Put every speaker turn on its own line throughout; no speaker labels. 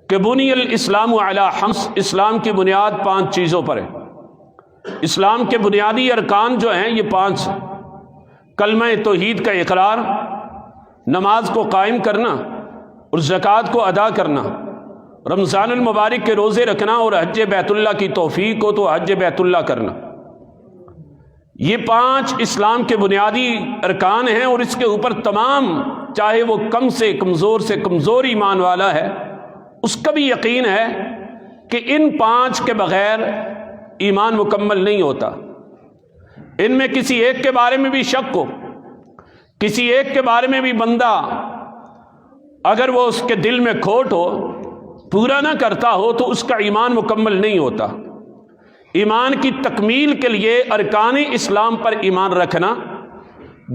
کہ بنی الاسلام علی خمس، اسلام کی بنیاد 5 چیزوں پر ہے۔ اسلام کے بنیادی ارکان جو ہیں یہ 5 ہیں۔ کلمہ توحید کا اقرار، نماز کو قائم کرنا اور زکوٰۃ کو ادا کرنا، رمضان المبارک کے روزے رکھنا اور حج بیت اللہ کی توفیق ہو تو حج بیت اللہ کرنا۔ یہ 5 اسلام کے بنیادی ارکان ہیں، اور اس کے اوپر تمام، چاہے وہ کم سے کمزور ایمان والا ہے، اس کا بھی یقین ہے کہ ان 5 کے بغیر ایمان مکمل نہیں ہوتا۔ ان میں کسی ایک کے بارے میں بھی شک ہو، کسی ایک کے بارے میں بھی بندہ اگر وہ اس کے دل میں کھوٹ ہو، پورا نہ کرتا ہو، تو اس کا ایمان مکمل نہیں ہوتا۔ ایمان کی تکمیل کے لیے ارکان اسلام پر ایمان رکھنا،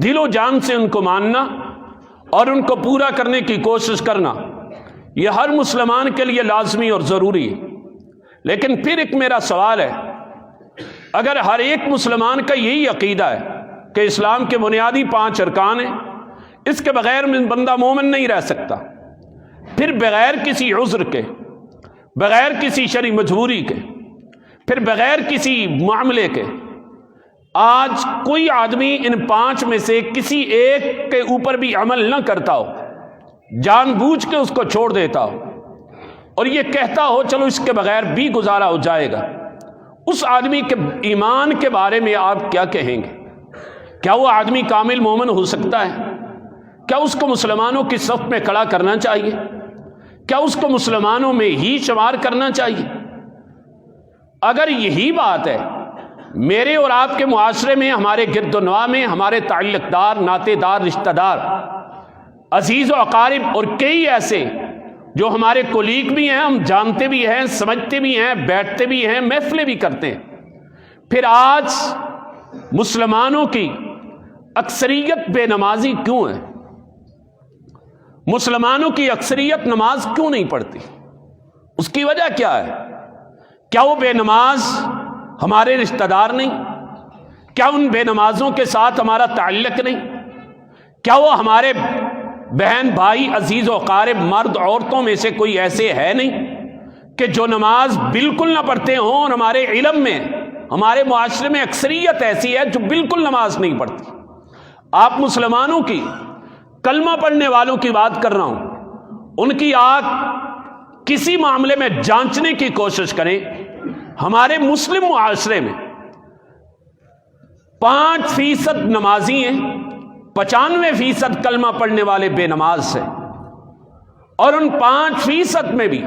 دل و جان سے ان کو ماننا اور ان کو پورا کرنے کی کوشش کرنا، یہ ہر مسلمان کے لیے لازمی اور ضروری ہے۔ لیکن پھر ایک میرا سوال ہے، اگر ہر ایک مسلمان کا یہی عقیدہ ہے کہ اسلام کے بنیادی 5 ارکان ہیں، اس کے بغیر بندہ مومن نہیں رہ سکتا، پھر بغیر کسی عذر کے، بغیر کسی شرعی مجبوری کے، پھر بغیر کسی معاملے کے، آج کوئی آدمی ان 5 میں سے کسی ایک کے اوپر بھی عمل نہ کرتا ہو، جان بوجھ کے اس کو چھوڑ دیتا ہو اور یہ کہتا ہو چلو اس کے بغیر بھی گزارا ہو جائے گا، اس آدمی کے ایمان کے بارے میں آپ کیا کہیں گے؟ کیا وہ آدمی کامل مومن ہو سکتا ہے؟ کیا اس کو مسلمانوں کی صف میں کھڑا کرنا چاہیے؟ کیا اس کو مسلمانوں میں ہی شمار کرنا چاہیے؟ اگر یہی بات ہے، میرے اور آپ کے معاشرے میں، ہمارے گرد و نواح میں، ہمارے تعلق دار، ناطے دار، رشتہ دار، عزیز و اقارب اور کئی ایسے جو ہمارے کولیگ بھی ہیں، ہم جانتے بھی ہیں، سمجھتے بھی ہیں، بیٹھتے بھی ہیں، محفلیں بھی کرتے ہیں، پھر آج مسلمانوں کی اکثریت بے نمازی کیوں ہے؟ مسلمانوں کی اکثریت نماز کیوں نہیں پڑھتی؟ اس کی وجہ کیا ہے؟ کیا وہ بے نماز ہمارے رشتہ دار نہیں؟ کیا ان بے نمازوں کے ساتھ ہمارا تعلق نہیں؟ کیا وہ ہمارے بہن بھائی عزیز و اقارب مرد عورتوں میں سے کوئی ایسے ہے نہیں کہ جو نماز بالکل نہ پڑھتے ہوں؟ اور ہمارے علم میں، ہمارے معاشرے میں اکثریت ایسی ہے جو بالکل نماز نہیں پڑھتی۔ آپ مسلمانوں کی کلمہ پڑھنے والوں کی بات کر رہا ہوں، ان کی آنکھ کسی معاملے میں جانچنے کی کوشش کریں۔ ہمارے مسلم معاشرے میں 5% نمازی ہیں، 95% کلمہ پڑھنے والے بے نماز ہیں، اور ان 5% میں بھی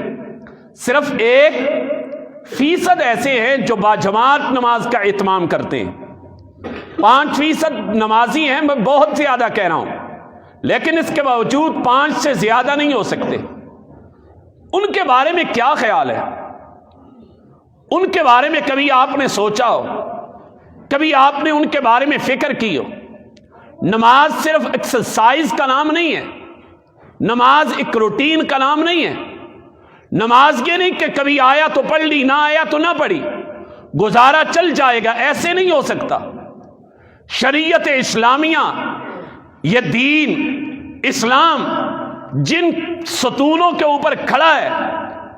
صرف 1% ایسے ہیں جو باجماعت نماز کا اہتمام کرتے ہیں۔ 5% نمازی ہیں، میں بہت زیادہ کہہ رہا ہوں، لیکن اس کے باوجود 5 سے زیادہ نہیں ہو سکتے۔ ان کے بارے میں کیا خیال ہے؟ ان کے بارے میں کبھی آپ نے سوچا ہو؟ کبھی آپ نے ان کے بارے میں فکر کی ہو؟ نماز صرف ایکسرسائز کا نام نہیں ہے، نماز ایک روٹین کا نام نہیں ہے، نماز یہ نہیں کہ کبھی آیا تو پڑھ لی، نہ آیا تو نہ پڑھی، گزارا چل جائے گا، ایسے نہیں ہو سکتا۔ شریعت اسلامیہ، یہ دین اسلام جن ستونوں کے اوپر کھڑا ہے،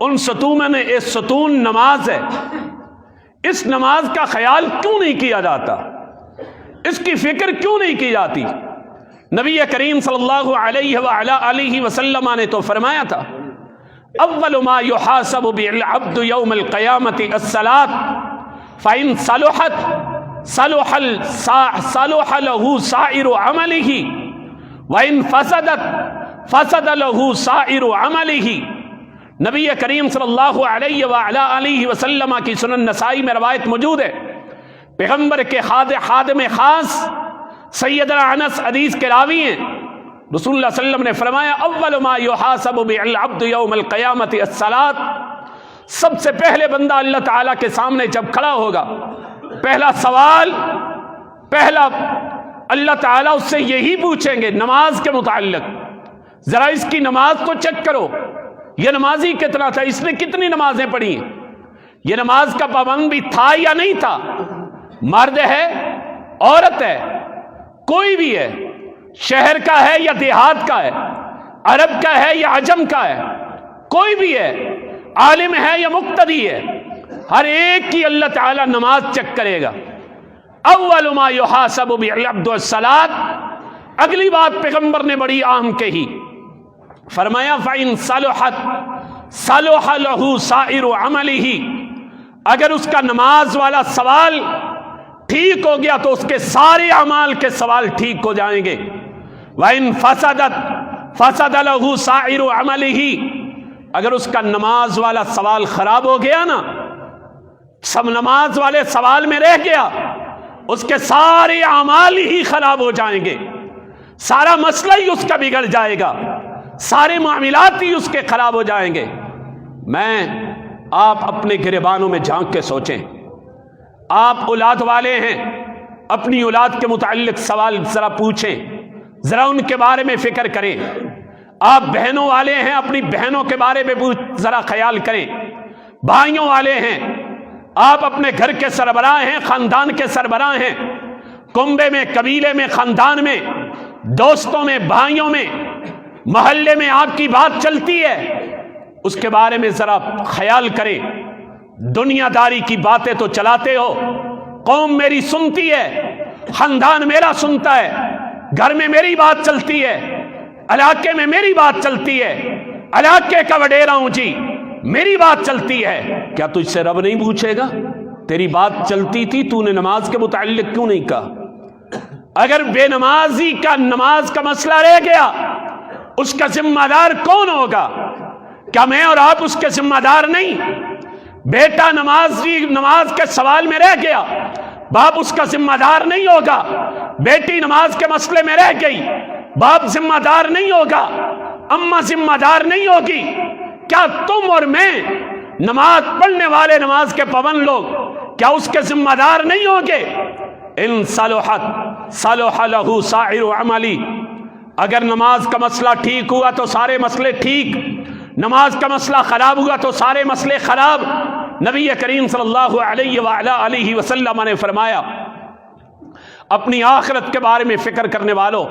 ان ستونوں میں ایک ستون نماز ہے۔ اس نماز کا خیال کیوں نہیں کیا جاتا؟ اس کی فکر کیوں نہیں کی جاتی؟ نبی کریم صلی اللہ علیہ وآلہ وسلم نے تو فرمایا تھا، اول ما یحاسب به العبد یوم القیامت الصلاۃ فإن صلحت صلح له سائر عمله وإن فسدت فسد له سائر عمله۔ نبی کریم صلی اللہ علیہ وآلہ وسلم کی سنن نسائی میں روایت موجود ہے، پیغمبر کے خادم خاص سیدنا انس حدیث کے راوی ہیں، رسول اللہ صلی اللہ علیہ وسلم نے فرمایا اول ما یحاسب به العبد یوم القیامت الصلاۃ، سب سے پہلے بندہ اللہ تعالیٰ کے سامنے جب کھڑا ہوگا، پہلا سوال، اللہ تعالیٰ اس سے یہی پوچھیں گے نماز کے متعلق، ذرا اس کی نماز کو چیک کرو، یہ نمازی کتنا تھا، اس نے کتنی نمازیں پڑھی ہیں، یہ نماز کا پابند بھی تھا یا نہیں تھا، مرد ہے، عورت ہے، کوئی بھی ہے، شہر کا ہے یا دیہات کا ہے، عرب کا ہے یا عجم کا ہے، کوئی بھی ہے، عالم ہے یا مقتدی ہے، ہر ایک کی اللہ تعالی نماز چیک کرے گا۔ اول ما یحاسب به العبد الصلاۃ، اگلی بات پیغمبر نے بڑی اہم کہی، فرمایا فإن صلحت صلح له سائر عمله، اگر اس کا نماز والا سوال ٹھیک ہو گیا تو اس کے سارے اعمال کے سوال ٹھیک ہو جائیں گے۔ وإن فسدت فسد له سائر عمله، اگر اس کا نماز والا سوال خراب ہو گیا نا، سب نماز والے سوال میں رہ گیا، اس کے سارے اعمال ہی خراب ہو جائیں گے، سارا مسئلہ ہی اس کا بگڑ جائے گا، سارے معاملات ہی اس کے خراب ہو جائیں گے۔ آپ اپنے گریبانوں میں جھانک کے سوچیں، آپ اولاد والے ہیں، اپنی اولاد کے متعلق سوال ذرا پوچھیں، ذرا ان کے بارے میں فکر کریں۔ آپ بہنوں والے ہیں، اپنی بہنوں کے بارے میں ذرا خیال کریں۔ بھائیوں والے ہیں، آپ اپنے گھر کے سربراہ ہیں، خاندان کے سربراہ ہیں، کنبے میں، قبیلے میں، خاندان میں، دوستوں میں، بھائیوں میں، محلے میں آپ کی بات چلتی ہے، اس کے بارے میں ذرا خیال کریں۔ دنیا داری کی باتیں تو چلاتے ہو، قوم میری سنتی ہے، خاندان میرا سنتا ہے، گھر میں میری بات چلتی ہے، علاقے میں میری بات چلتی ہے، علاقے کا وڈیرا ہوں جی، میری بات چلتی ہے۔ کیا تجھ سے رب نہیں پوچھے گا تیری بات چلتی تھی، تو نے نماز کے متعلق کیوں نہیں کہا؟ اگر بے نمازی کا نماز کا مسئلہ رہ گیا، اس کا ذمہ دار کون ہوگا؟ کیا میں اور آپ اس کے ذمہ دار نہیں؟ بیٹا نماز کے سوال میں رہ گیا، باپ اس کا ذمہ دار نہیں ہوگا۔ بیٹی نماز کے مسئلے میں رہ گئی، باپ ذمہ دار نہیں ہوگا، اماں ذمہ دار نہیں ہوگی۔ کیا تم اور میں نماز پڑھنے والے، نماز کے پابند لوگ، کیا اس کے ذمہ دار نہیں ہوں گے؟ ان صلحت صلح له سائر عملی، اگر نماز کا مسئلہ ٹھیک ہوا تو سارے مسئلے ٹھیک، نماز کا مسئلہ خراب ہوا تو سارے مسئلے خراب۔ نبی کریم صلی اللہ علیہ وآلہ وسلم نے فرمایا، اپنی آخرت کے بارے میں فکر کرنے والوں،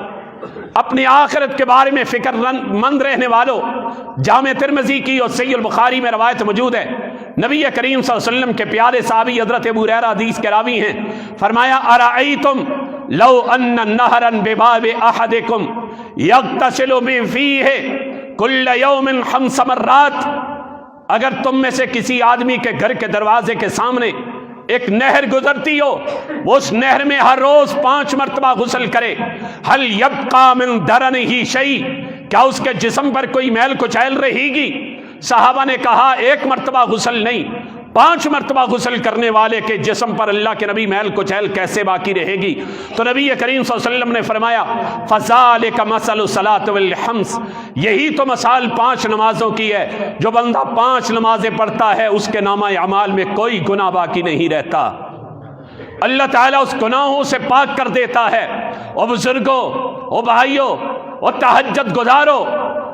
اپنی آخرت کے بارے میں فکر مند رہنے والوں، جامع ترمذی کی اور صحیح البخاری میں روایت موجود ہے، نبی کریم صلی اللہ علیہ وسلم کے پیارے صحابی حضرت ابو ہریرہ حدیث کے راوی ہیں، فرمایا ارأیتم لو ان نہرا بباب احدکم یغتسل فیہ کل یوم 5 مرات، اگر تم میں سے کسی آدمی کے گھر کے دروازے کے سامنے ایک نہر گزرتی ہو، وہ اس نہر میں ہر روز 5 مرتبہ غسل کرے، هل یبقى من درنہ شیء، کیا اس کے جسم پر کوئی میل کچیل رہے گی؟ صحابہ نے کہا 1 مرتبہ غسل نہیں، 5 مرتبہ غسل کرنے والے کے جسم پر اللہ کے نبی میل کچیل کیسے باقی رہے گی؟ تو نبی کریم صلی اللہ علیہ وسلم نے فرمایا فذالک مثل الصلاۃ والخمس، یہی تو مثال 5 نمازوں کی ہے، جو بندہ 5 نمازیں پڑھتا ہے اس کے نامہ اعمال میں کوئی گناہ باقی نہیں رہتا، اللہ تعالیٰ اس گناہوں سے پاک کر دیتا ہے۔ او بزرگوں، او بھائیوں، او تہجد گزارو،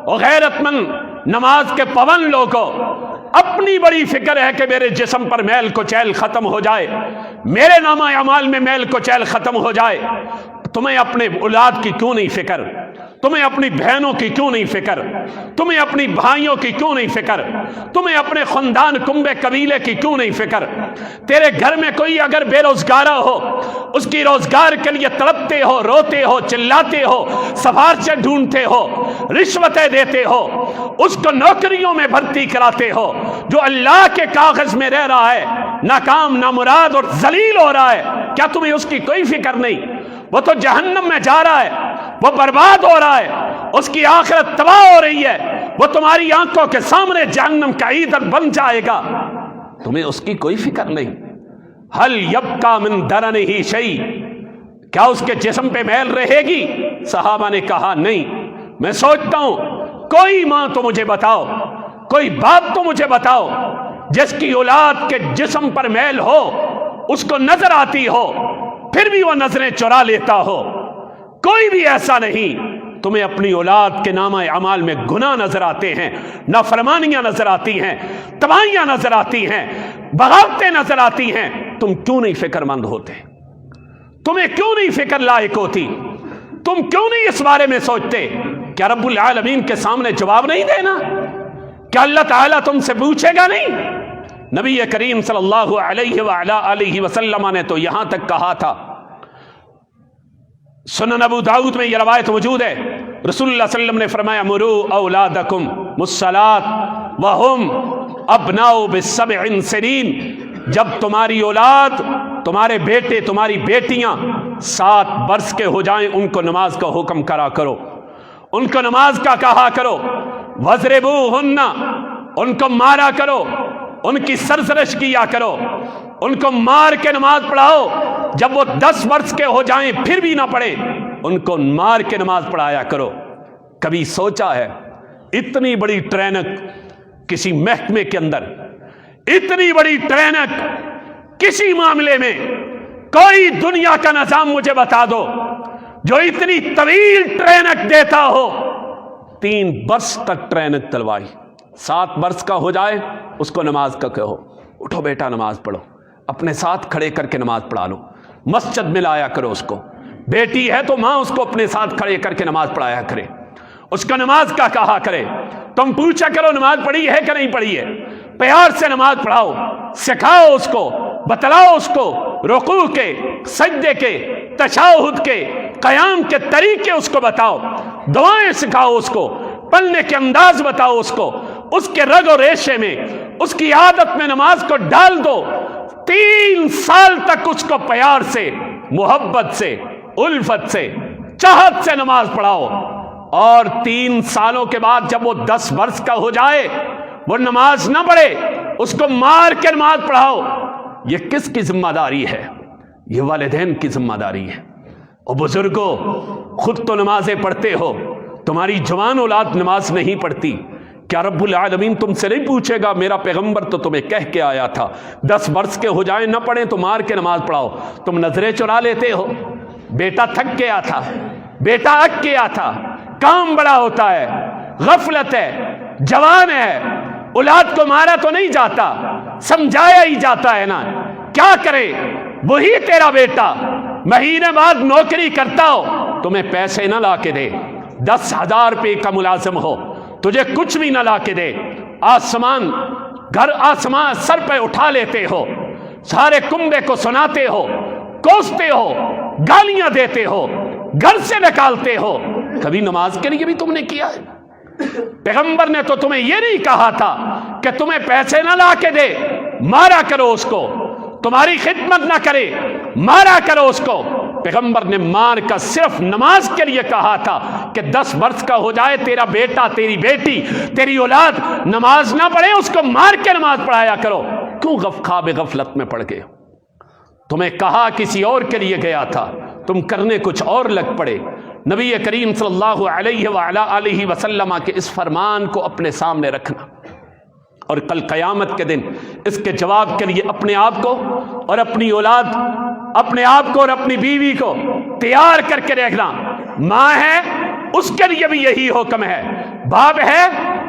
او غیرت مند نماز کے پابند لوگوں، اپنی بڑی فکر ہے کہ میرے جسم پر میل کچیل ختم ہو جائے، میرے نامہ اعمال میں میل کچیل ختم ہو جائے۔ تمہیں اپنے اولاد کی کیوں نہیں فکر؟ تمہیں اپنی بہنوں کی کیوں نہیں فکر؟ تمہیں اپنی بھائیوں کی کیوں نہیں فکر؟ تمہیں اپنے خاندان، کنبے، قبیلے کی کیوں نہیں فکر؟ تیرے گھر میں کوئی اگر بے روزگارہ ہو، اس کی روزگار کے لیے تڑپتے ہو، روتے ہو، چلاتے ہو، سفارشیں ڈھونڈتے ہو، رشوتیں دیتے ہو، اس کو نوکریوں میں بھرتی کراتے ہو، جو اللہ کے کاغذ میں رہ رہا ہے، ناکام، نامراد اور ذلیل ہو رہا ہے، کیا تمہیں اس کی کوئی فکر نہیں؟ وہ تو جہنم میں جا رہا ہے، وہ برباد ہو رہا ہے، اس کی آخرت تباہ ہو رہی ہے، وہ تمہاری آنکھوں کے سامنے جہنم کا ایندھن بن جائے گا، تمہیں اس کی کوئی فکر نہیں۔ هل یبقى من درنہ شیء، کیا اس کے جسم پہ میل رہے گی؟ صحابہ نے کہا نہیں۔ میں سوچتا ہوں کوئی ماں تو مجھے بتاؤ، کوئی باپ تو مجھے بتاؤ جس کی اولاد کے جسم پر میل ہو، اس کو نظر آتی ہو، پھر بھی وہ نظریں چرا لیتا ہو۔ کوئی بھی ایسا نہیں۔ تمہیں اپنی اولاد کے نامہ اعمال میں گناہ نظر آتے ہیں، نافرمانیاں نظر آتی ہیں، تباہیاں نظر آتی ہیں، بغاوتیں نظر آتی ہیں، تم کیوں نہیں فکر مند ہوتے؟ تمہیں کیوں نہیں فکر لائق ہوتی؟ تم کیوں نہیں اس بارے میں سوچتے؟ کیا رب العالمین کے سامنے جواب نہیں دینا؟ کیا اللہ تعالیٰ تم سے پوچھے گا نہیں؟ نبی کریم صلی اللہ علیہ وآلہ وسلم نے تو یہاں تک کہا تھا، سنن ابو داؤد میں یہ روایت موجود ہے، رسول اللہ صلی اللہ علیہ وسلم نے فرمایا مرو اولادکم بالصلاۃ وہم ابناء بسبع سنین، جب تمہاری اولاد، تمہارے بیٹے، تمہاری بیٹیاں 7 برس کے ہو جائیں ان کو نماز کا حکم کرا کرو، ان کو نماز کا کہا کرو، وَضْرِبُوهُنَّ، ان کو مارا کرو، ان کی سرزنش کیا کرو، ان کو مار کے نماز پڑھاؤ، جب وہ 10 برس کے ہو جائیں پھر بھی نہ پڑھیں ان کو مار کے نماز پڑھایا کرو۔ کبھی سوچا ہے اتنی بڑی ٹرینک کسی محکمے کے اندر، اتنی بڑی ٹرینک کسی معاملے میں، کوئی دنیا کا نظام مجھے بتا دو جو اتنی طویل ٹرینک دیتا ہو؟ 3 برس تک ٹرینک تلوائی، 7 برس کا ہو جائے اس کو نماز کا کہو، اٹھو بیٹا نماز پڑھو، اپنے ساتھ کھڑے کر کے نماز پڑھا لو، مسجد میں لایا کرو اس کو، بیٹی ہے تو ماں اس کو اپنے ساتھ کھڑے کر کے نماز پڑھایا کرے، اس کو نماز کا کہا کرے، تم پوچھا کرو نماز پڑھی ہے کہ نہیں پڑھی ہے، پیار سے نماز پڑھاؤ، سکھاؤ اس کو، بتلاؤ اس کو رکوع کے، سجدے کے، تشہد کے، قیام کے طریقے اس کو بتاؤ، دعائیں سکھاؤ اس کو، پڑھنے کے انداز بتاؤ اس کو، اس کے رگ و ریشے میں، اس کی عادت میں نماز کو ڈال دو۔ 3 سال تک اس کو پیار سے، محبت سے، الفت سے، چاہت سے نماز پڑھاؤ، اور 3 سالوں کے بعد جب وہ 10 برس کا ہو جائے وہ نماز نہ پڑھے اس کو مار کے نماز پڑھاؤ۔ یہ کس کی ذمہ داری ہے؟ یہ والدین کی ذمہ داری ہے۔ اور بزرگوں، خود تو نمازیں پڑھتے ہو، تمہاری جوان اولاد نماز نہیں پڑھتی، کیا رب العالمین تم سے نہیں پوچھے گا؟ میرا پیغمبر تو تمہیں کہہ کے آیا تھا 10 برس کے ہو جائیں نہ پڑھیں تو مار کے نماز پڑھاؤ، تم نظریں چرا لیتے ہو۔ بیٹا تھک گیا تھا، بیٹا اک گیا تھا، کام بڑا ہوتا ہے، غفلت ہے، جوان ہے، اولاد کو مارا تو نہیں جاتا، سمجھایا ہی جاتا ہے نا، کیا کرے؟ وہی تیرا بیٹا مہینے بعد نوکری کرتا ہو، تمہیں پیسے نہ لا کے دے، 10,000 روپے کا ملازم ہو، تجھے کچھ بھی نہ لا کے دے، آسمان گھر آسمان سر پہ اٹھا لیتے ہو، سارے کنبے کو سناتے ہو، کوستے ہو، گالیاں دیتے ہو، گھر سے نکالتے ہو، کبھی نماز کے لیے بھی تم نے کیا ہے؟ پیغمبر نے تو تمہیں یہ نہیں کہا تھا کہ تمہیں پیسے نہ لا کے دے، مارا کرو اس کو، تمہاری خدمت نہ کرے، مارا کرو اس کو۔ پیغمبر نے مار کا صرف نماز کے لیے کہا تھا کہ 10 برس کا ہو جائے تیرا بیٹا، تیری بیٹی، تیری اولاد نماز نہ پڑھے اس کو مار کے نماز پڑھایا کرو۔ کیوں خواب غفلت میں پڑ گئے؟ تمہیں کہا کسی اور کے لیے گیا تھا، تم کرنے کچھ اور لگ پڑے۔ نبی کریم صلی اللہ علیہ وآلہ وسلم کے اس فرمان کو اپنے سامنے رکھنا، اور کل قیامت کے دن اس کے جواب کے لیے اپنے آپ کو اور اپنی اولاد، اپنے آپ کو اور اپنی بیوی کو تیار کر کے رکھنا۔ ماں ہے اس کے لیے بھی یہی حکم ہے، باپ ہے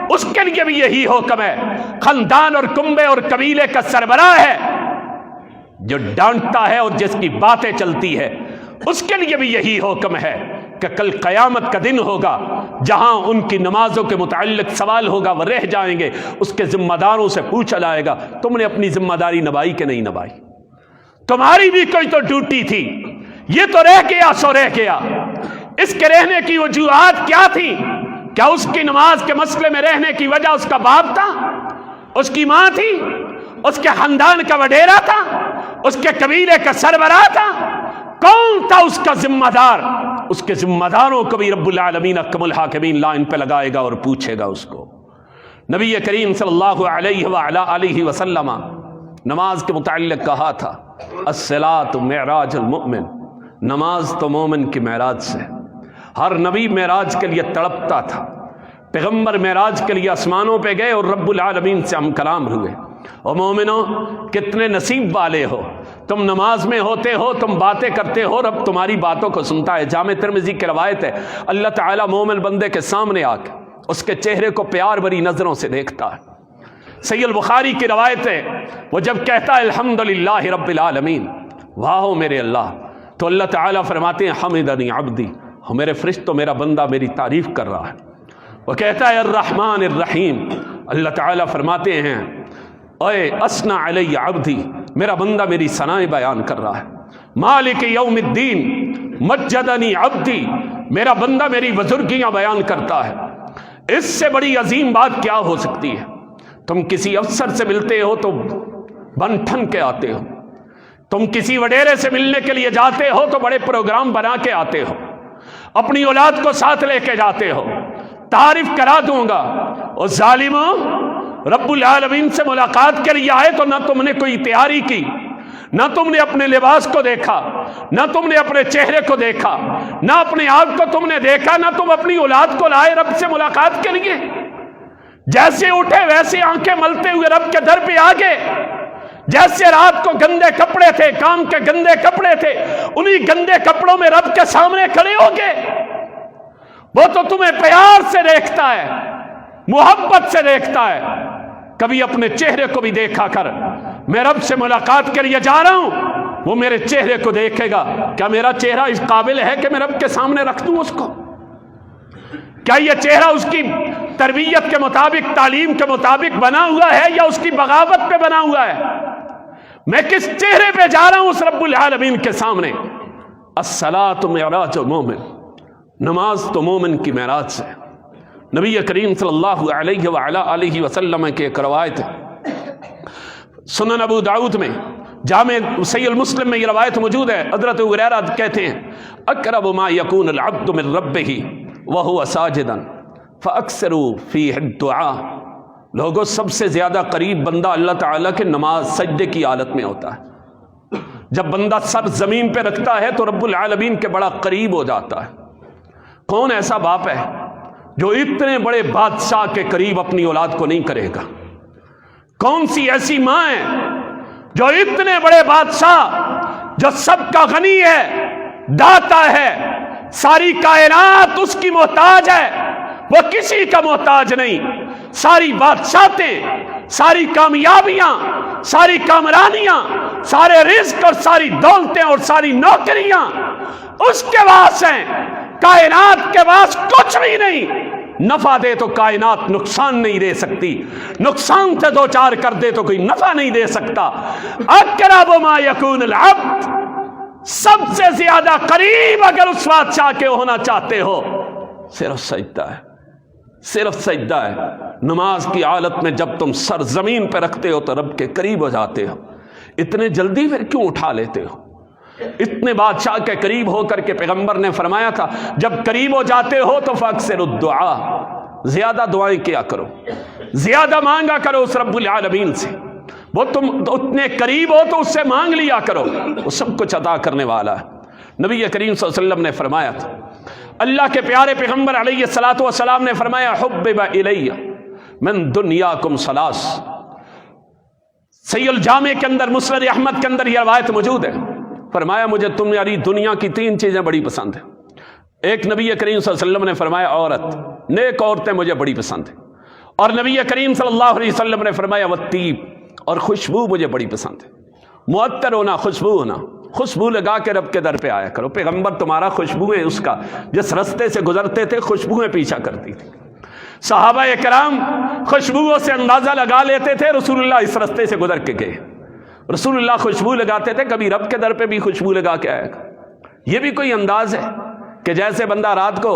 اس کے لیے بھی یہی حکم ہے، خاندان اور کنبے اور قبیلے کا سربراہ ہے جو ڈانٹتا ہے اور جس کی باتیں چلتی ہے، اس کے لیے بھی یہی حکم ہے کہ کل قیامت کا دن ہوگا جہاں ان کی نمازوں کے متعلق سوال ہوگا، وہ رہ جائیں گے، اس کے ذمہ داروں سے پوچھا جائے گا تم نے اپنی ذمہ داری نبھائی کہ نہیں نبھائی؟ تمہاری بھی کوئی تو ڈیوٹی تھی، یہ تو رہ گیا سو رہ گیا۔ اس کے رہنے کی وجوہات کیا تھی؟ کیا اس کی نماز کے مسئلے میں رہنے کی وجہ اس کا باپ تھا، اس کی ماں تھی، اس کے خاندان کا وڈیرا تھا، اس کے قبیلے کا سربراہ تھا؟ کون تھا اس کا ذمہ دار؟ اس کے ذمہ داروں کو بھی رب العالمین احکم الحاکمین لائن پہ لگائے گا اور پوچھے گا اس کو۔ نبی کریم صلی اللہ علیہ وآلہ وسلم نماز کے متعلق کہا تھا الصلاۃ معراج المؤمن، نماز تو مومن کی معراج سے۔ ہر نبی معراج کے لیے تڑپتا تھا، پیغمبر معراج کے لیے آسمانوں پہ گئے اور رب العالمین سے ہم کلام ہوئے۔ اور مومنوں کتنے نصیب والے ہو، تم نماز میں ہوتے ہو، تم باتیں کرتے ہو، رب تمہاری باتوں کو سنتا ہے۔ جامع ترمذی کی روایت ہے اللہ تعالیٰ مومن بندے کے سامنے آ کے اس کے چہرے کو پیار بھری نظروں سے دیکھتا ہے۔ صحیح البخاری کی روایت ہے وہ جب کہتا ہے الحمدللہ رب العالمین، واہ ہو میرے اللہ، تو اللہ تعالیٰ فرماتے ہیں حمدنی عبدی، میرے فرشتوں، میرا بندہ میری تعریف کر رہا ہے۔ وہ کہتا ہے الرحمن الرحیم، اللہ تعالیٰ فرماتے ہیں اے اسنا علی عبدی، میرا بندہ میری ثنائیں بیان کر رہا ہے. مالک یوم الدین مجدنی عبدی، میرا بندہ میری بزرگیاں بیان کرتا ہے. اس سے بڑی عظیم بات کیا ہو سکتی ہے؟ تم کسی افسر سے ملتے ہو تو بن ٹھن کے آتے ہو، تم کسی وڈیرے سے ملنے کے لیے جاتے ہو تو بڑے پروگرام بنا کے آتے ہو، اپنی اولاد کو ساتھ لے کے جاتے ہو. تعریف کرا دوں گا. اور ظالموں، رب العالمین سے ملاقات کے لیے آئے تو نہ تم نے کوئی تیاری کی، نہ تم نے اپنے لباس کو دیکھا، نہ تم نے اپنے چہرے کو دیکھا، نہ اپنے آپ کو تم نے دیکھا، نہ تم اپنی اولاد کو لائے رب سے ملاقات کے لیے. جیسے اٹھے ویسے آنکھیں ملتے ہوئے رب کے در پہ آگے. جیسے رات کو گندے کپڑے تھے، کام کے گندے کپڑے تھے، انہی گندے کپڑوں میں رب کے سامنے کھڑے ہو گے. وہ تو تمہیں پیار سے دیکھتا ہے، محبت سے دیکھتا ہے. کبھی اپنے چہرے کو بھی دیکھا کر. میں رب سے ملاقات کے لیے جا رہا ہوں، وہ میرے چہرے کو دیکھے گا. کیا میرا چہرہ اس قابل ہے کہ میں رب کے سامنے رکھ دوں اس کو؟ کیا یہ چہرہ اس کی تربیت کے مطابق، تعلیم کے مطابق بنا ہوا ہے یا اس کی بغاوت پہ بنا ہوا ہے؟ میں کس چہرے پہ جا رہا ہوں اس رب العالمین کے سامنے؟ الصلاۃ معراج المومن، نماز تو مومن کی معراج سے. نبی کریم صلی اللہ علیہ وعلا آلہ وسلم کے ایک روایت ہے، سنن ابو داؤد میں، جامع صحیح المسلم میں یہ روایت موجود ہے. حضرت ابو ہریرہ کہتے ہیں اقرب ما یکون العبد من ربہ وہو ساجدا فاکثروا فیہ الدعاء. لوگوں، سب سے زیادہ قریب بندہ اللہ تعالیٰ کے نماز سجدے کی حالت میں ہوتا ہے. جب بندہ سر زمین پہ رکھتا ہے تو رب العالمین کے بڑا قریب ہو جاتا ہے. کون ایسا باپ ہے جو اتنے بڑے بادشاہ کے قریب اپنی اولاد کو نہیں کرے گا؟ کون سی ایسی ماں ہے جو اتنے بڑے بادشاہ، جو سب کا غنی ہے، داتا ہے، ساری کائنات اس کی محتاج ہے، وہ کسی کا محتاج نہیں. ساری بادشاہتیں، ساری کامیابیاں، ساری کامرانیاں، سارے رزق اور ساری دولتیں اور ساری نوکریاں اس کے پاس ہیں. کائنات کے پاس کچھ بھی نہیں. نفع دے تو کائنات نقصان نہیں دے سکتی، نقصان سے دو چار کر دے تو کوئی نفع نہیں دے سکتا. اقرب ما یکون العبد، سب سے زیادہ قریب اگر اس بادشاہ کے ہونا چاہتے ہو، صرف سجدہ ہے، صرف سجدہ ہے. نماز کی حالت میں جب تم سر زمین پہ رکھتے ہو تو رب کے قریب ہو جاتے ہو. اتنے جلدی پھر کیوں اٹھا لیتے ہو؟ اتنے بادشاہ کے قریب ہو کر کے پیغمبر نے فرمایا تھا جب قریب ہو جاتے ہو تو فاکثروا الدعاء، زیادہ دعائیں کیا کرو، زیادہ مانگا کرو اس رب العالمین سے. وہ تم اتنے قریب ہو تو اس سے مانگ لیا کرو، وہ سب کچھ عطا کرنے والا ہے. نبی کریم صلی اللہ علیہ وسلم نے فرمایا تھا، اللہ کے پیارے پیغمبر علیہ الصلوۃ والسلام نے فرمایا حبب الی من دنیاکم ثلاث. صحیح الجامع کے اندر، مسند احمد کے اندر یہ روایت موجود ہے. فرمایا مجھے تمہاری دنیا کی تین چیزیں بڑی پسند ہیں. ایک، نبی کریم صلی اللہ علیہ وسلم نے فرمایا عورت، نیک عورتیں مجھے بڑی پسند ہیں. اور نبی کریم صلی اللہ علیہ وسلم نے فرمایا والطیب، اور خوشبو مجھے بڑی پسند ہے. معطر ہونا، خوشبو ہونا، خوشبو لگا کے رب کے در پہ آیا کرو. پیغمبر تمہارا خوشبو ہے اس کا، جس رستے سے گزرتے تھے خوشبوئیں پیچھا کرتی تھی. صحابہ کرام خوشبوؤں سے اندازہ لگا لیتے تھے رسول اللہ اس رستے سے گزر کے گئے. رسول اللہ خوشبو لگاتے تھے، کبھی رب کے در پہ بھی خوشبو لگا کے آیا. یہ بھی کوئی انداز ہے کہ جیسے بندہ رات کو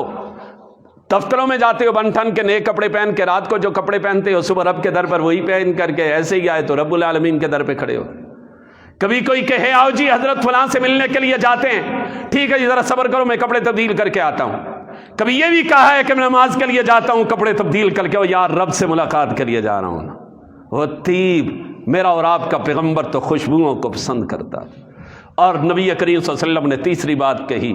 دفتروں میں جاتے ہو بن ٹھن کے نئے کپڑے پہن کے، رات کو جو کپڑے پہنتے ہو صبح رب کے در پر وہی پہن کر کے ایسے ہی آئے تو رب العالمین کے در پہ کھڑے ہو. کبھی کوئی کہے آؤ جی حضرت فلاں سے ملنے کے لیے جاتے ہیں، ٹھیک ہے جی ذرا صبر کرو میں کپڑے تبدیل کر کے آتا ہوں. کبھی یہ بھی کہا ہے کہ میں نماز کے لیے جاتا ہوں کپڑے تبدیل کر کے، او یار رب سے ملاقات کے لیے جا رہا ہوں. وہ طیب، میرا اور آپ کا پیغمبر تو خوشبوؤں کو پسند کرتا. اور نبی کریم صلی اللہ علیہ وسلم نے تیسری بات کہی،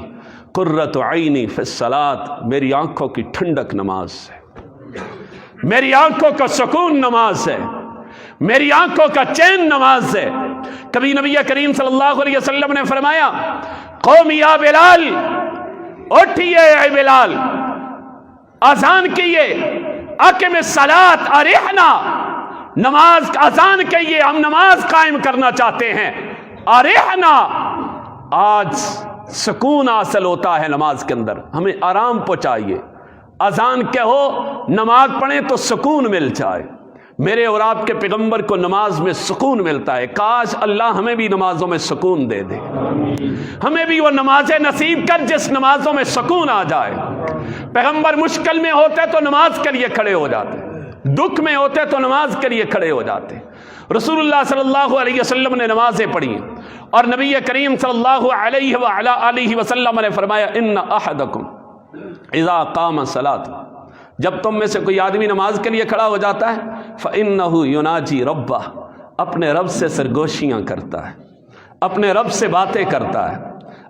قرۃ عینی فی الصلاۃ، میری آنکھوں کی ٹھنڈک نماز ہے، میری آنکھوں کا سکون نماز ہے، میری آنکھوں کا چین نماز ہے. کبھی نبی کریم صلی اللہ علیہ وسلم نے فرمایا قوم یا بلال، اٹھیے اے بلال، اذان کیے، اقم الصلاۃ ارحنا، نماز اذان کہیے، ہم نماز قائم کرنا چاہتے ہیں. ارحنا، آج سکون حاصل ہوتا ہے نماز کے اندر، ہمیں آرام پہنچائیے. اذان کہو، نماز پڑھیں تو سکون مل جائے. میرے اور آپ کے پیغمبر کو نماز میں سکون ملتا ہے. کاش اللہ ہمیں بھی نمازوں میں سکون دے دے, ہمیں بھی وہ نمازیں نصیب کر جس نمازوں میں سکون آ جائے. پیغمبر مشکل میں ہوتے تو نماز کے لیے کھڑے ہو جاتے, دکھ میں ہوتے تو نماز کے لیے کھڑے ہو جاتے. رسول اللہ صلی اللہ علیہ وسلم نے نمازیں پڑھی اور نبی کریم صلی اللہ علیہ وآلہ وسلم نے فرمایا ان احدکم اذا قام الصلاۃ, جب تم میں سے کوئی آدمی نماز کے لیے کھڑا ہو جاتا ہے فإنہ یناجی ربہ, اپنے رب سے سرگوشیاں کرتا ہے, اپنے رب سے باتیں کرتا ہے,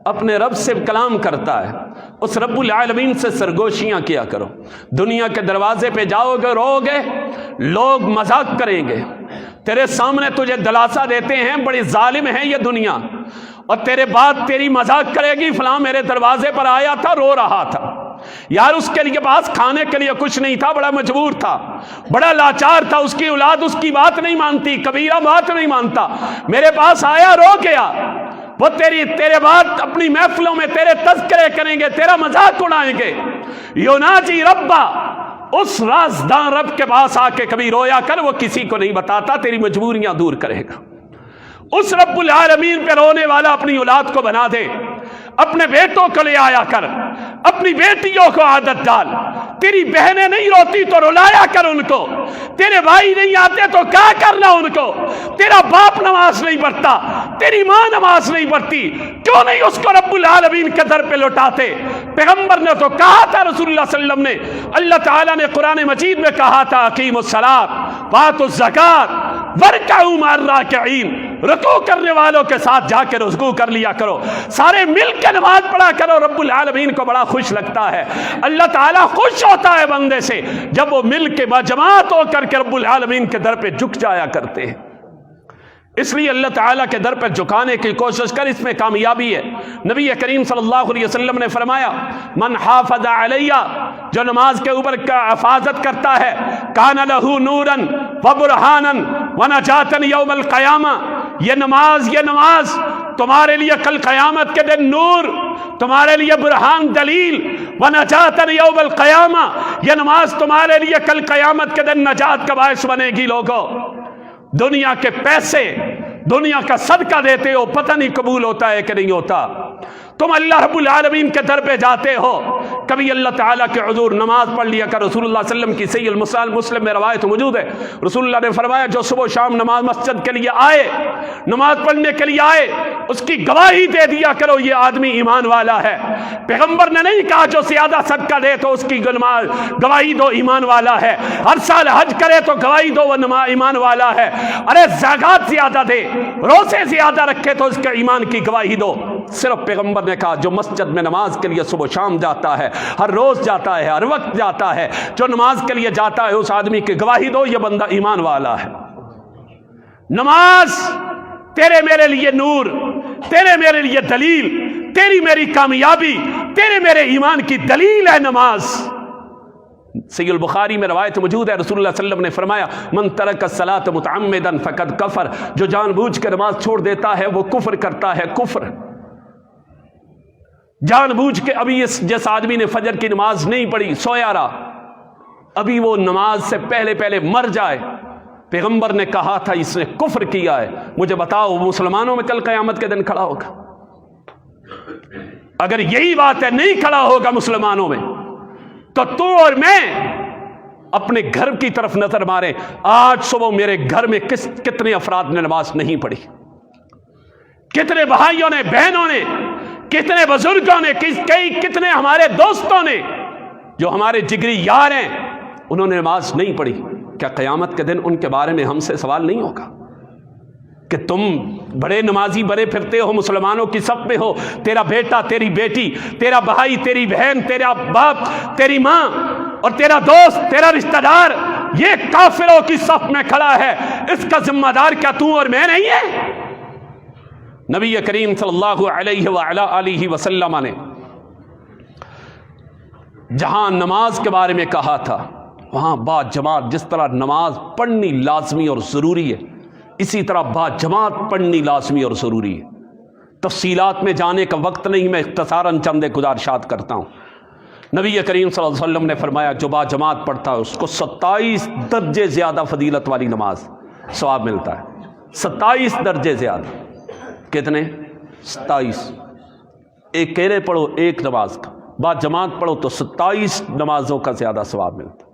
اپنے رب سے کلام کرتا ہے. اس رب العالمین سے سرگوشیاں کیا کرو. دنیا کے دروازے پہ جاؤ گے, رو گے, لوگ مذاق کریں گے, تیرے سامنے تجھے دلاسا دیتے ہیں بڑی ظالم ہے یہ دنیا, اور تیرے بعد تیری مذاق کرے گی, فلاں میرے دروازے پر آیا تھا, رو رہا تھا, یار اس کے لیے پاس کھانے کے لیے کچھ نہیں تھا, بڑا مجبور تھا, بڑا لاچار تھا, اس کی اولاد اس کی بات نہیں مانتی, کبیرہ بات نہیں مانتا, میرے پاس آیا, رو گیا. وہ تیرے بعد اپنی محفلوں میں تیرے تذکرے کریں گے, تیرا مذاق اڑائیں گے. یوناجی ربا, اس رازداں رب کے پاس آ کے کبھی رویا کر, وہ کسی کو نہیں بتاتا, تیری مجبوریاں دور کرے گا. اس رب العالمین پہ رونے والا اپنی اولاد کو بنا دے, اپنے بیٹوں کو لے آیا کر, اپنی بیٹیوں کو عادت ڈال. تیری بہنیں نہیں روتی تو رلایا کر ان کو, تیرے بھائی نہیں آتے تو کیا کرنا ان کو, تیرا باپ نماز نہیں پڑھتا, تیری ماں نماز نہیں پڑھتی, کیوں نہیں اس کو رب العالمین کے در پہ لوٹاتے. پیغمبر نے تو کہا تھا, رسول اللہ صلی اللہ علیہ وسلم نے, اللہ تعالیٰ نے قرآن مجید میں کہا تھا اقیموا الصلاۃ وآتوا الزکاۃ وارکعوا مع الراکعین, رکوع کرنے والوں کے ساتھ جا کے رکوع کر لیا کرو, سارے مل کے نماز پڑھا کرو. رب العالمین کو بڑا خوش لگتا ہے, اللہ تعالیٰ خوش ہوتا ہے بندے سے جب وہ مل کے باجماعت ہو کر کے رب العالمین کے در پہ جھک جایا کرتے ہیں. اس لیے اللہ تعالیٰ کے در پہ جھکانے کی کوشش کر, اس میں کامیابی ہے. نبی کریم صلی اللہ علیہ وسلم نے فرمایا من حافظ علیہ, جو نماز کے اوپر کا حفاظت کرتا ہے, کان لہ نورا وبرہانا ونجاتا یوم القیامہ, یہ نماز تمہارے لیے کل قیامت کے دن نور, تمہارے لیے برہان دلیل, ونجاتا یوم القیامہ, یہ نماز تمہارے لیے کل قیامت کے دن نجات کا باعث بنے گی. لوگوں, دنیا کے پیسے, دنیا کا صدقہ دیتے ہو, پتہ نہیں قبول ہوتا ہے کہ نہیں ہوتا. تم اللہ رب العالمین کے در پہ جاتے ہو, کبھی اللہ تعالیٰ کے حضور نماز پڑھ لیا کر. رسول اللہ صلی اللہ علیہ وسلم کی صحیح المسلم میں روایت موجود ہے, رسول اللہ نے فرمایا جو صبح شام نماز مسجد کے لیے آئے, نماز پڑھنے کے لیے آئے, اس کی گواہی دے دیا کرو یہ آدمی ایمان والا ہے. پیغمبر نے نہیں کہا جو زیادہ صدقہ دے تو اس کی گواہی دو ایمان والا ہے, ہر سال حج کرے تو گواہی دو وہ ایمان والا ہے, ارے زکات زیادہ دے, روزے زیادہ رکھے تو اس کے ایمان کی گواہی دو. صرف پیغمبر نے کہا جو مسجد میں نماز کے لیے صبح شام جاتا ہے, ہر روز جاتا ہے, ہر وقت جاتا ہے, جو نماز کے لیے جاتا ہے, اس آدمی کی گواہی دو یہ بندہ ایمان والا ہے. نماز تیرے میرے لیے نور, تیرے میرے لیے دلیل, تیری میری کامیابی, تیرے میرے ایمان کی دلیل ہے نماز. صحیح البخاری میں روایت موجود ہے, رسول اللہ صلی اللہ علیہ وسلم نے فرمایا من ترک الصلاۃ متعمدا فقد کفر, جو جان بوجھ کے نماز چھوڑ دیتا ہے وہ کفر کرتا ہے. کفر جان بوجھ کے, ابھی جس آدمی نے فجر کی نماز نہیں پڑھی, سویا رہا, ابھی وہ نماز سے پہلے مر جائے, پیغمبر نے کہا تھا اس نے کفر کیا ہے. مجھے بتاؤ مسلمانوں میں کل قیامت کے دن کھڑا ہوگا؟ اگر یہی بات ہے نہیں کھڑا ہوگا مسلمانوں میں, تو اور میں اپنے گھر کی طرف نظر مارے. آج صبح میرے گھر میں کتنے افراد نے نماز نہیں پڑھی, کتنے بھائیوں نے, بہنوں نے, کتنے بزرگوں نے, کتنے ہمارے دوستوں نے جو ہمارے جگری یار ہیں, انہوں نے نماز نہیں پڑھی. کیا قیامت کے دن ان کے بارے میں ہم سے سوال نہیں ہوگا کہ تم بڑے نمازی بنے پھرتے ہو, مسلمانوں کی صف میں ہو, تیرا بیٹا, تیری بیٹی, تیرا بھائی, تیری بہن, تیرا باپ, تیری ماں اور تیرا دوست, تیرا رشتہ دار یہ کافروں کی صف میں کھڑا ہے, اس کا ذمہ دار کیا تو اور میں نہیں ہے؟ نبی کریم صلی اللہ علیہ وآلہ وسلم نے جہاں نماز کے بارے میں کہا تھا وہاں با جماعت, جس طرح نماز پڑھنی لازمی اور ضروری ہے اسی طرح با جماعت پڑھنی لازمی اور ضروری ہے. تفصیلات میں جانے کا وقت نہیں, میں اختصاراً چند گزارشات کرتا ہوں. نبی کریم صلی اللہ علیہ وسلم نے فرمایا جو با جماعت پڑھتا ہے اس کو 27 درجے زیادہ فضیلت والی نماز ثواب ملتا ہے. 27 درجے زیادہ. کتنے؟ 27. ایک کہرے پڑھو ایک نماز کا، با جماعت پڑھو تو 27 نمازوں کا زیادہ ثواب ملتا.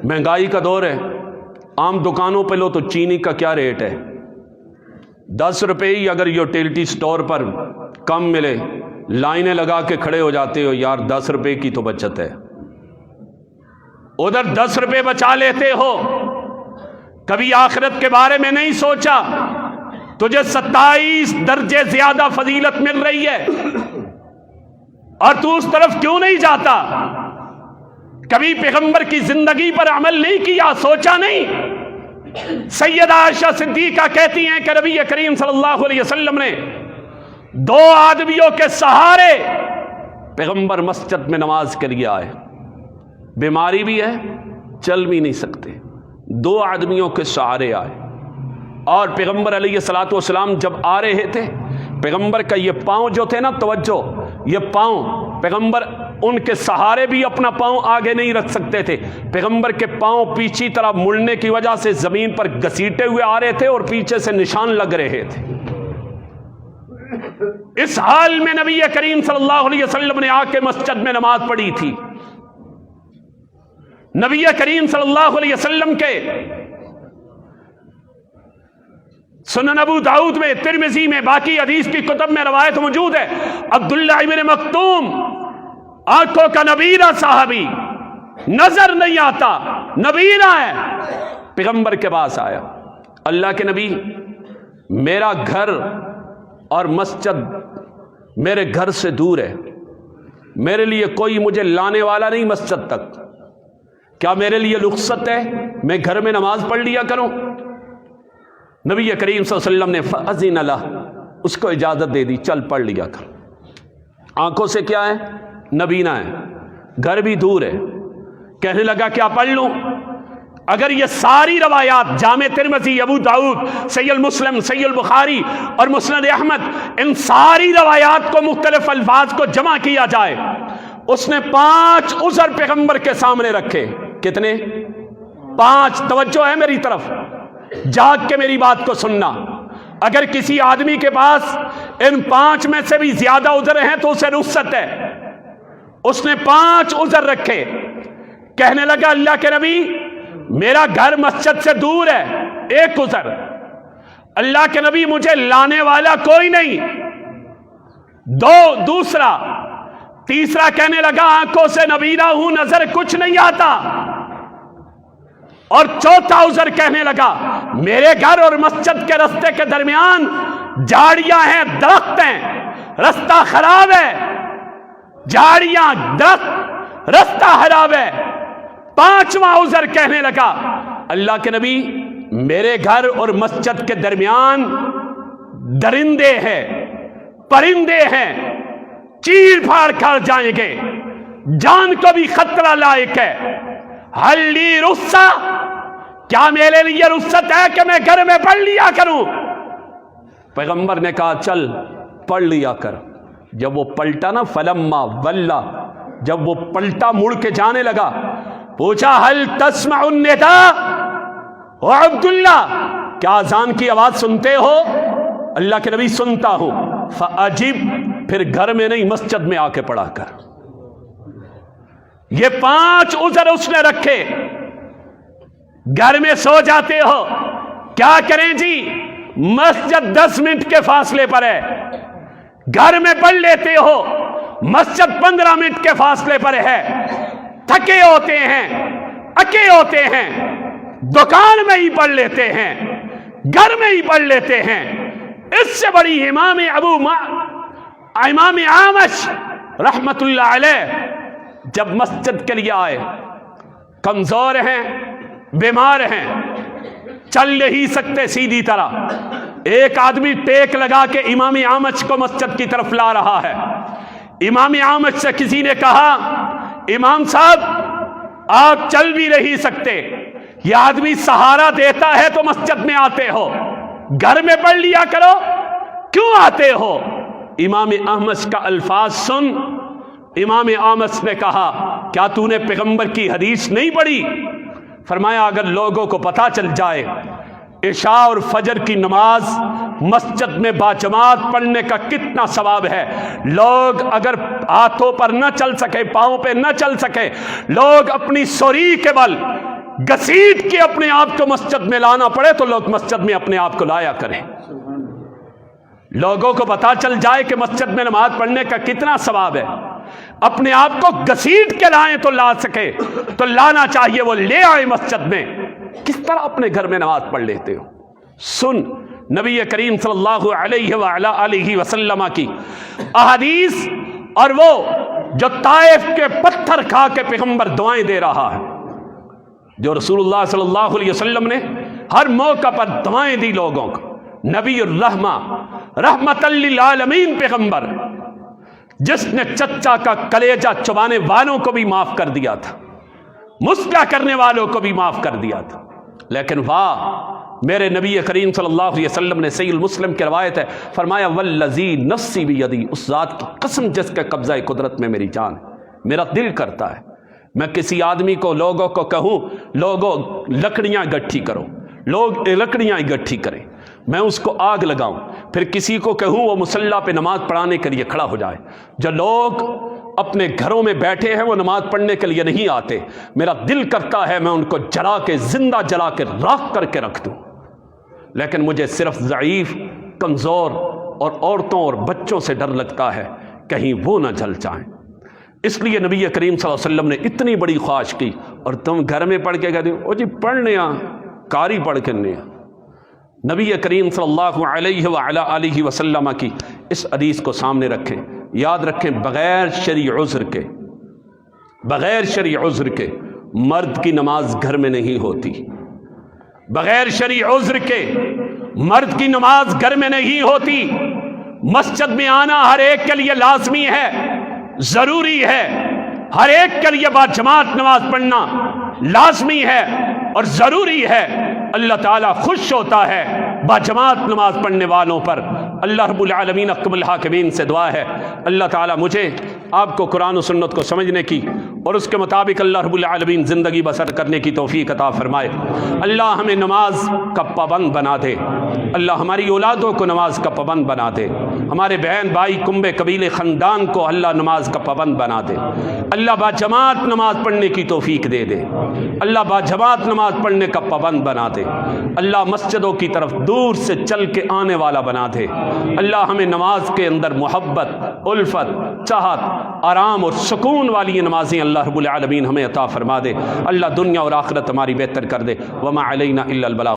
مہنگائی کا دور ہے، عام دکانوں پہ لو تو چینی کا کیا ریٹ ہے؟ 10 روپے ہی اگر یوٹیلٹی سٹور پر کم ملے لائنیں لگا کے کھڑے ہو جاتے ہو، یار 10 روپے کی تو بچت ہے. ادھر 10 روپے بچا لیتے ہو، کبھی آخرت کے بارے میں نہیں سوچا. تجھے 27 درجے زیادہ فضیلت مل رہی ہے اور تو اس طرف کیوں نہیں جاتا؟ کبھی پیغمبر کی زندگی پر عمل نہیں کیا، سوچا نہیں؟ سیدہ عائشہ صدیقہ کہتی ہیں کہ نبی کریم صلی اللہ علیہ وسلم نے 2 آدمیوں کے سہارے پیغمبر مسجد میں نماز کے لیے آئے. بیماری بھی ہے، چل بھی نہیں سکتے، 2 آدمیوں کے سہارے آئے. اور پیغمبر علیہ الصلوۃ والسلام جب آ رہے تھے، پیغمبر کا یہ پاؤں جو تھے نا، توجہ، یہ پاؤں، پیغمبر ان کے سہارے بھی اپنا پاؤں آگے نہیں رکھ سکتے تھے. پیغمبر کے پاؤں پیچھے طرف مڑنے کی وجہ سے زمین پر گھسیٹے ہوئے آ رہے تھے اور پیچھے سے نشان لگ رہے تھے. اس حال میں نبی کریم صلی اللہ علیہ وسلم نے آ کے مسجد میں نماز پڑھی تھی. نبی کریم صلی اللہ علیہ وسلم کے سنن ابو داؤد میں، ترمذی میں، باقی حدیث کی کتب میں روایت موجود ہے. عبداللہ ابن مکتوم، آنکھوں کا نبیرہ صحابی، نظر نہیں آتا، نبیرہ ہے، پیغمبر کے پاس آیا. اللہ کے نبی، میرا گھر اور مسجد میرے گھر سے دور ہے، میرے لیے کوئی مجھے لانے والا نہیں مسجد تک، کیا میرے لیے رخصت ہے میں گھر میں نماز پڑھ لیا کروں؟ نبی کریم صلی اللہ علیہ وسلم نے فَأَذِنَ لَهُ، اس کو اجازت دے دی، چل پڑھ لیا کر. آنکھوں سے کیا ہے؟ نبینا ہے، گھر بھی دور ہے. کہنے لگا کیا پڑھ لوں؟ اگر یہ ساری روایات جامع ترمذی، ابو داؤد، صحیح مسلم، صحیح البخاری اور مسند احمد، ان ساری روایات کو مختلف الفاظ کو جمع کیا جائے، اس نے 5 عذر پیغمبر کے سامنے رکھے. کتنے؟ 5. توجہ ہے میری طرف، جاگ کے میری بات کو سننا. اگر کسی آدمی کے پاس ان 5 میں سے بھی زیادہ عذر ہیں تو اسے رخصت ہے. اس نے 5 عذر رکھے. کہنے لگا اللہ کے نبی، میرا گھر مسجد سے دور ہے، ایک عذر. اللہ کے نبی، مجھے لانے والا کوئی نہیں، 2. دوسرا. تیسرا کہنے لگا آنکھوں سے نبینا ہوں، نظر کچھ نہیں آتا. اور 4تھا عذر کہنے لگا میرے گھر اور مسجد کے رستے کے درمیان جھاڑیاں ہیں، درخت ہیں، رستہ خراب ہے، جھاڑیاں، درخت، رستہ خراب ہے. 5واں عذر کہنے لگا اللہ کے نبی، میرے گھر اور مسجد کے درمیان درندے ہیں، پرندے ہیں، چیر پھاڑ کر جائیں گے، جان کو بھی خطرہ لائق ہے. حل لی رخصہ، کیا میرے لیے رخصت ہے کہ میں گھر میں پڑھ لیا کروں؟ پیغمبر نے کہا چل پڑھ لیا کر. جب وہ پلٹا نا، فلما ولا، جب وہ پلٹا مڑ کے جانے لگا، پوچھا حل تسمع النداء، او عبداللہ، کیا اذان کی آواز سنتے ہو؟ اللہ کے نبی سنتا ہوں. فاجب، پھر گھر میں نہیں مسجد میں آ کے پڑھا کر. یہ 5 عذر اس نے رکھے. گھر میں سو جاتے ہو، کیا کریں جی؟ مسجد 10 منٹ کے فاصلے پر ہے، گھر میں پڑھ لیتے ہو، مسجد 15 منٹ کے فاصلے پر ہے. تھکے ہوتے ہیں، اکے ہوتے ہیں، دکان میں ہی پڑھ لیتے ہیں، گھر میں ہی پڑھ لیتے ہیں. اس سے بڑی امام اعمش رحمت اللہ علیہ جب مسجد کے لیے آئے، کمزور ہیں، بیمار ہیں، چل نہیں سکتے سیدھی طرح. ایک آدمی ٹیک لگا کے امام اعمش کو مسجد کی طرف لا رہا ہے. امام اعمش سے کسی نے کہا امام صاحب آپ چل بھی نہیں سکتے، یہ آدمی سہارا دیتا ہے تو مسجد میں آتے ہو، گھر میں پڑھ لیا کرو، کیوں آتے ہو؟ امام احمس کا الفاظ سن. امام احمس نے کہا کیا تو نے پیغمبر کی حدیث نہیں پڑھی؟ فرمایا اگر لوگوں کو پتہ چل جائے عشاء اور فجر کی نماز مسجد میں باجماعت پڑھنے کا کتنا ثواب ہے، لوگ اگر ہاتھوں پر نہ چل سکے، پاؤں پہ نہ چل سکے، لوگ اپنی سوری کے بل گھسیٹ کے اپنے آپ کو مسجد میں لانا پڑے تو لوگ مسجد میں اپنے آپ کو لایا کریں. لوگوں کو پتہ چل جائے کہ مسجد میں نماز پڑھنے کا کتنا ثواب ہے، اپنے آپ کو گھسیٹ کے لائیں تو لا سکے تو لانا چاہیے، وہ لے آئے مسجد میں. کس طرح اپنے گھر میں نماز پڑھ لیتے ہو؟ سن نبی کریم صلی اللہ علیہ وآلہ وسلم کی احادیث، اور وہ جو طائف کے پتھر کھا کے پیغمبر دعائیں دے رہا ہے، جو رسول اللہ صلی اللہ علیہ وسلم نے ہر موقع پر دعائیں دی لوگوں کو. نبی الرحمہ، رحمت للعالمین پیغمبر، جس نے چچا کا کلیجہ چبانے والوں کو بھی معاف کر دیا تھا، مسکا کرنے والوں کو بھی معاف کر دیا تھا. لیکن واہ میرے نبی کریم صلی اللہ علیہ وسلم نے، صحیح المسلم کی روایت ہے، فرمایا والذی نفسی بیدی، اس ذات کی قسم جس کے قبضہ قدرت میں میری جان ہے، میرا دل کرتا ہے میں کسی آدمی کو، لوگوں کو کہوں لوگوں لکڑیاں اکٹھی کرو، لوگ لکڑیاں اکٹھی کریں، میں اس کو آگ لگاؤں، پھر کسی کو کہوں وہ مصلی پہ نماز پڑھانے کے لیے کھڑا ہو جائے. جو لوگ اپنے گھروں میں بیٹھے ہیں وہ نماز پڑھنے کے لیے نہیں آتے، میرا دل کرتا ہے میں ان کو جلا کے، زندہ جلا کے راکھ کر کے رکھ دوں. لیکن مجھے صرف ضعیف، کمزور اور عورتوں اور بچوں سے ڈر لگتا ہے کہیں وہ نہ جل جائیں. اس لیے نبی کریم صلی اللہ علیہ وسلم نے اتنی بڑی خواہش کی، اور تم گھر میں پڑھ کے کہتے ہو او جی پڑھنے آ، کاری پڑھ کے نہیں آ. نبی کریم صلی اللہ علیہ وآلہ وسلم کی اس حدیث کو سامنے رکھیں، یاد رکھیں بغیر شرعی عذر کے، بغیر شرعی عذر کے مرد کی نماز گھر میں نہیں ہوتی. بغیر شرعی عذر کے مرد کی نماز گھر میں نہیں ہوتی. مسجد میں آنا ہر ایک کے لیے لازمی ہے، ضروری ہے. ہر ایک کے لیے باجماعت نماز پڑھنا لازمی ہے اور ضروری ہے. اللہ تعالیٰ خوش ہوتا ہے باجماعت نماز پڑھنے والوں پر. اللہ رب العالمین احکم الحاکمین سے دعا ہے اللہ تعالیٰ مجھے آپ کو قرآن و سنت کو سمجھنے کی اور اس کے مطابق اللہ رب العالمین زندگی بسر کرنے کی توفیق عطا فرمائے. اللہ ہمیں نماز کا پابند بنا دے. اللہ ہماری اولادوں کو نماز کا پابند بنا دے. ہمارے بہن بھائی کنبے قبیلے خاندان کو اللہ نماز کا پابند بنا دے. اللہ باجماعت نماز پڑھنے کی توفیق دے دے. اللہ باجماعت نماز پڑھنے کا پابند بنا دے. اللہ مسجدوں کی طرف دور سے چل کے آنے والا بنا دے. اللہ ہمیں نماز کے اندر محبت، الفت، چاہت، آرام اور سکون والی نمازیں اللہ رب العالمین ہمیں عطا فرما دے. اللہ دنیا اور آخرت ہماری بہتر کر دے. وما علینا الا البلاغ.